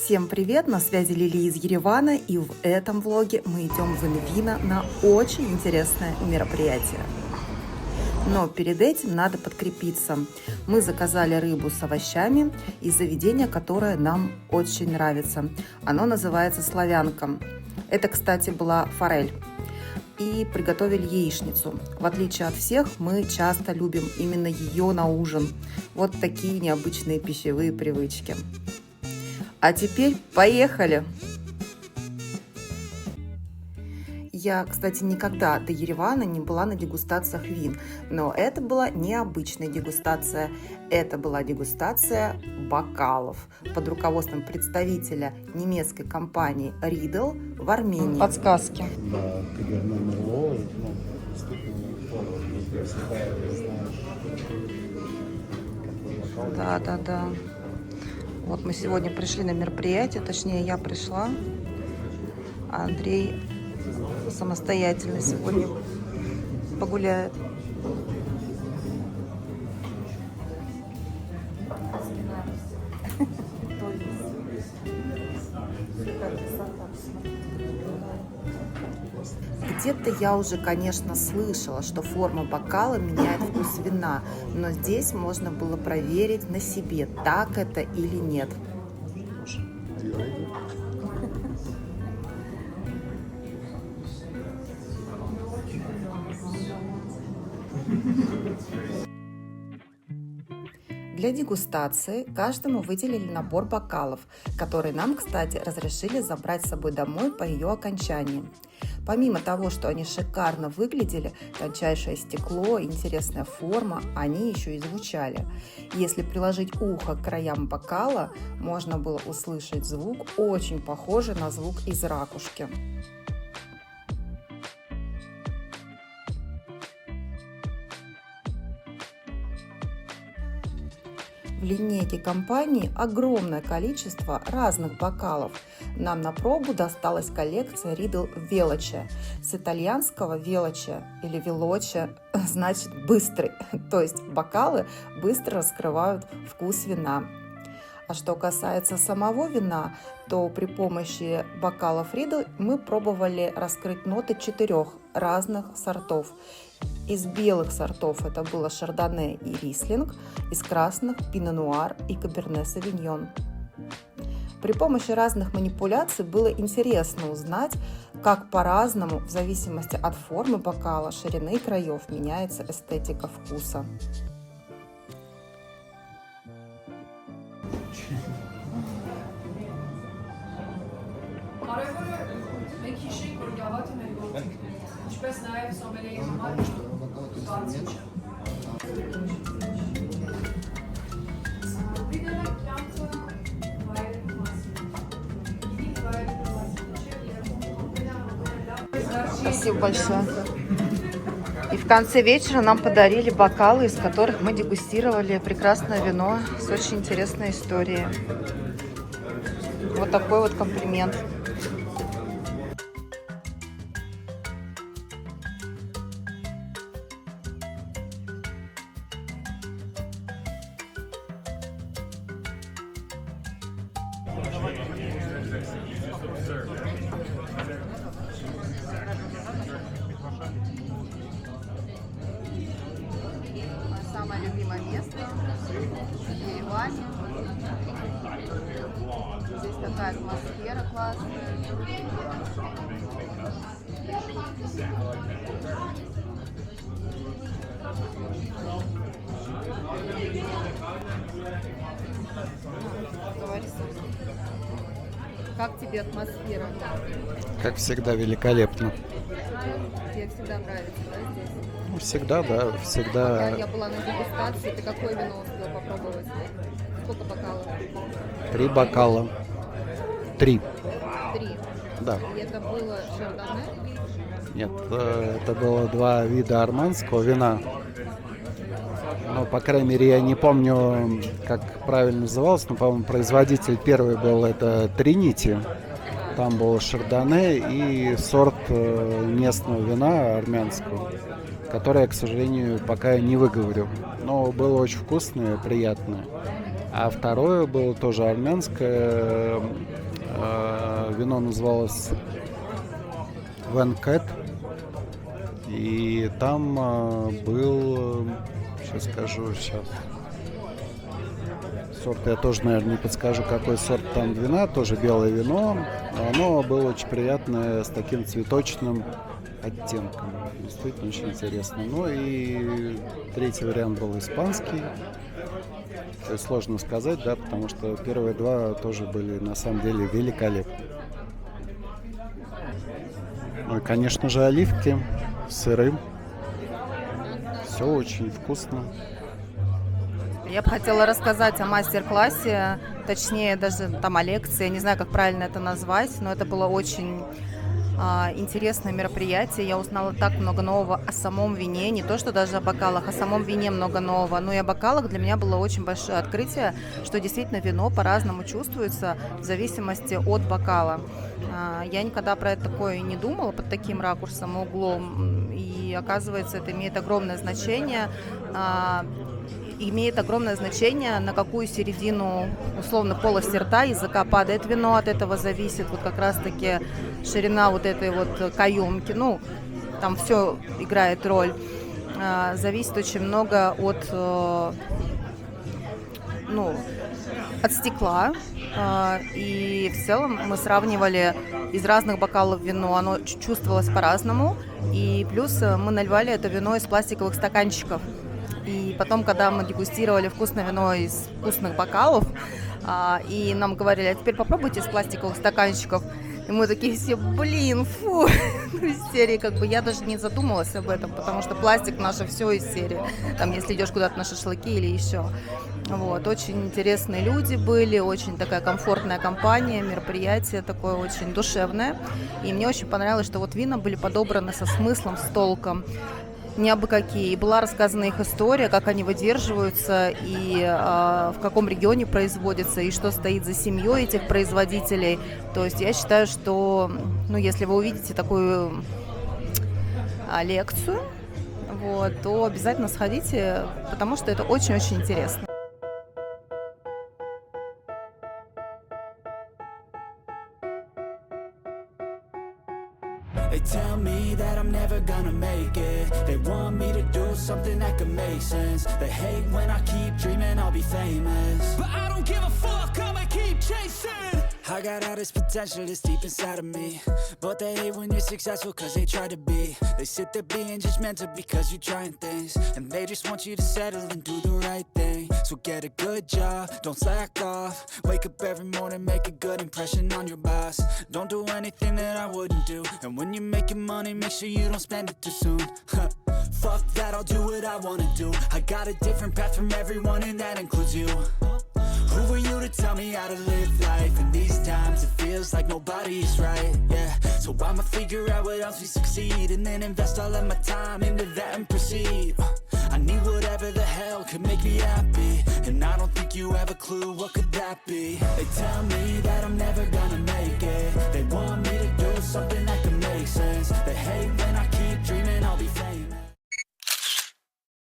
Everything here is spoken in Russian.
Всем привет! На связи Лилия из Еревана, и в этом влоге мы идем в Инвино на очень интересное мероприятие. Но перед этим надо подкрепиться. Мы заказали рыбу с овощами из заведения, которое нам очень нравится. Оно называется «Славянка». Это, кстати, была форель. И приготовили яичницу. В отличие от всех, мы часто любим именно ее на ужин. Вот такие необычные пищевые привычки. А теперь поехали! Я, кстати, никогда до Еревана не была на дегустациях вин, но это была необычная дегустация. Это была дегустация бокалов под руководством представителя немецкой компании Riedel в Армении. Подсказки. Да. Вот мы сегодня пришли на мероприятие, точнее я пришла, а Андрей самостоятельно сегодня погуляет. Где-то я уже, конечно, слышала, что форма бокала меняет вкус вина, но здесь можно было проверить на себе, так это или нет. Для дегустации каждому выделили набор бокалов, которые нам, кстати, разрешили забрать с собой домой по ее окончании. Помимо того, что они шикарно выглядели, тончайшее стекло, интересная форма, они еще и звучали. Если приложить ухо к краям бокала, можно было услышать звук, очень похожий на звук из ракушки. В линейке компании огромное количество разных бокалов. Нам на пробу досталась коллекция Riedel Veloce. С итальянского veloce или veloce значит быстрый, то есть бокалы быстро раскрывают вкус вина. А что касается самого вина, то при помощи бокалов Riedel мы пробовали раскрыть ноты 4 разных сортов. Из белых сортов это было шардоне и рислинг, из красных пино нуар и каберне савиньон. При помощи разных манипуляций было интересно узнать, как по-разному, в зависимости от формы бокала, ширины и краев, меняется эстетика вкуса. Спасибо большое. И в конце вечера нам подарили бокалы, из которых мы дегустировали прекрасное вино с очень интересной историей. Вот такой вот комплимент. Самое любимое место в Ереване. Здесь такая атмосфера классная. Как тебе атмосфера? Как всегда, великолепно. Тебе всегда нравится, да, здесь? Ну, всегда, да, всегда. Я была на дегустации, ты какое вино успел попробовать? Сколько бокалов? 3 бокала. 3. 3. Да. И это было шардоне? Нет, это было 2 вида арманского вина. Но, по крайней мере, я не помню, как правильно называлось, но, по-моему, производитель первый был это Trinity. Там был шардоне и сорт местного вина армянского, который я, к сожалению, пока не выговорю. Но было очень вкусное, приятное. А второе было тоже армянское. Вино называлось Венкет. И там был, сейчас скажу, сорт я тоже, наверное, не подскажу, какой сорт там вина, тоже белое вино. Оно было очень приятное, с таким цветочным оттенком. Действительно очень интересно. Ну и третий вариант был испанский. То есть сложно сказать, да, потому что первые два тоже были на самом деле великолепны. Ну и, конечно же, оливки, сыры. Все очень вкусно. Я бы хотела рассказать о мастер-классе, точнее даже там о лекции, я не знаю, как правильно это назвать, но это было очень интересное мероприятие. Я узнала так много нового о самом вине, не то что даже о бокалах, о самом вине много нового, но и о бокалах для меня было очень большое открытие, что действительно вино по-разному чувствуется в зависимости от бокала. Я никогда про это такое не думала под таким ракурсом и углом, и оказывается, это имеет огромное значение. Имеет огромное значение, на какую середину, условно, полости рта языка падает вино, от этого зависит вот как раз-таки ширина вот этой вот каемки, ну, там все играет роль. Зависит очень много от стекла, и в целом мы сравнивали из разных бокалов вино, оно чувствовалось по-разному, и плюс мы наливали это вино из пластиковых стаканчиков. И потом, когда мы дегустировали вкусное вино из вкусных бокалов, и нам говорили, а теперь попробуйте из пластиковых стаканчиков. И мы такие все, блин, фу, из серии, как бы я даже не задумалась об этом, потому что пластик наше все из серии, там, если идешь куда-то на шашлыки или еще. Вот, очень интересные люди были, очень такая комфортная компания, мероприятие такое очень душевное. И мне очень понравилось, что вот вина были подобраны со смыслом, с толком. Не абы какие. И была рассказана их история, как они выдерживаются, и в каком регионе производятся, и что стоит за семьей этих производителей. То есть я считаю, что, если вы увидите такую лекцию, вот, то обязательно сходите, потому что это очень-очень интересно. They tell me that I'm never gonna make it. They want me to do something that could make sense. They hate when I keep dreaming I'll be famous, but I don't give a fuck, I'ma keep chasing. I got all this potential that's deep inside of me, but they hate when you're successful cause they try to be. They sit there being judgmental because you're trying things, and they just want you to settle and do the right thing. So get a good job, don't slack off. Wake up every morning, make a good impression on your boss. Don't do anything that I wouldn't do, and when you're making money, make sure you don't spend it too soon. Fuck that, I'll do what I wanna do. I got a different path from everyone, and that includes you. Who are you to tell me how to live life? In these times it feels like nobody's right, yeah. So I'ma figure out what else we succeed, and then invest all of my time into that and proceed. I need whatever the hell could make me happy, and I don't think you have a clue what could that be. They tell me